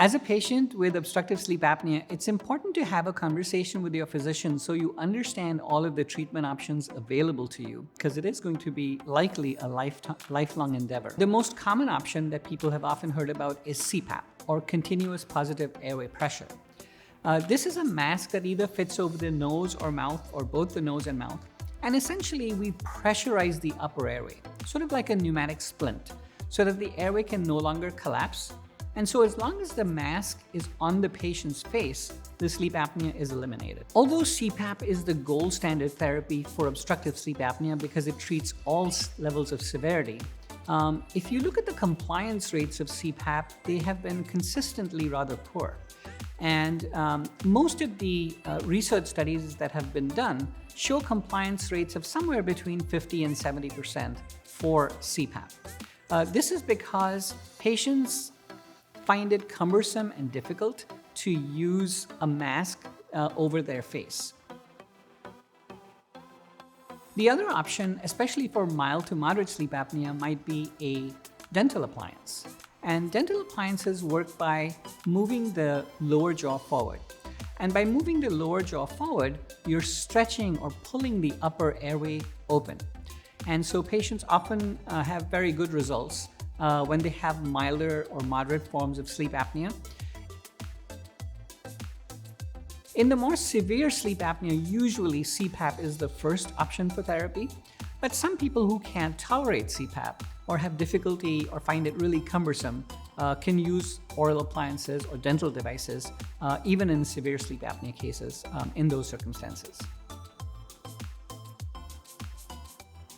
As a patient with obstructive sleep apnea, it's important to have a conversation with your physician so you understand all of the treatment options available to you, because it is going to be likely a lifelong endeavor. The most common option that people have often heard about is CPAP, or continuous positive airway pressure. This is a mask that either fits over the nose or mouth, or both the nose and mouth. And essentially, we pressurize the upper airway, sort of like a pneumatic splint, so that the airway can no longer collapse. And so as long as the mask is on the patient's face, the sleep apnea is eliminated. Although CPAP is the gold standard therapy for obstructive sleep apnea because it treats all levels of severity, if you look at the compliance rates of CPAP, they have been consistently rather poor. And most of the research studies that have been done show compliance rates of somewhere between 50 and 70% for CPAP. This is because patients find it cumbersome and difficult to use a mask over their face. The other option, especially for mild to moderate sleep apnea, might be a dental appliance. And dental appliances work by moving the lower jaw forward. And by moving the lower jaw forward, you're stretching or pulling the upper airway open. And so patients often have very good results when they have milder or moderate forms of sleep apnea. In the more severe sleep apnea, usually CPAP is the first option for therapy, but some people who can't tolerate CPAP or have difficulty or find it really cumbersome can use oral appliances or dental devices, even in severe sleep apnea cases in those circumstances.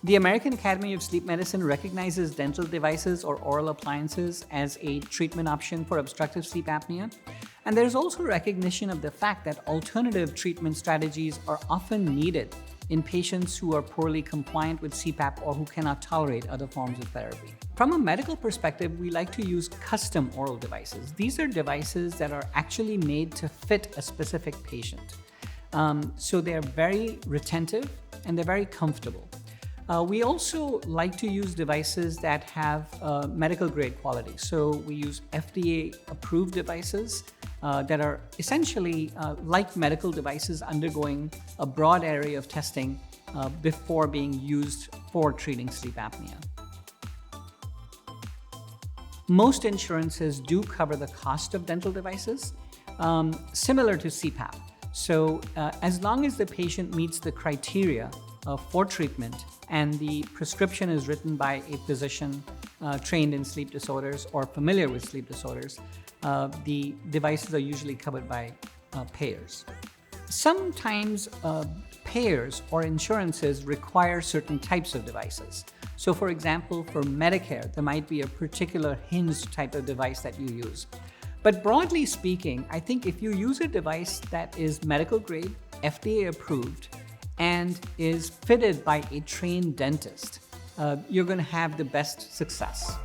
The American Academy of Sleep Medicine recognizes dental devices or oral appliances as a treatment option for obstructive sleep apnea. And there's also recognition of the fact that alternative treatment strategies are often needed in patients who are poorly compliant with CPAP or who cannot tolerate other forms of therapy. From a medical perspective, we like to use custom oral devices. These are devices that are actually made to fit a specific patient. So they're very retentive and they're very comfortable. We also like to use devices that have medical grade quality. So we use FDA approved devices that are essentially like medical devices undergoing a broad area of testing before being used for treating sleep apnea. Most insurances do cover the cost of dental devices, similar to CPAP. So as long as the patient meets the criteria for treatment and the prescription is written by a physician trained in sleep disorders or familiar with sleep disorders, the devices are usually covered by payers. Sometimes payers or insurances require certain types of devices. So for example, for Medicare, there might be a particular hinged type of device that you use. But broadly speaking, I think if you use a device that is medical grade, FDA approved, and is fitted by a trained dentist, you're going to have the best success.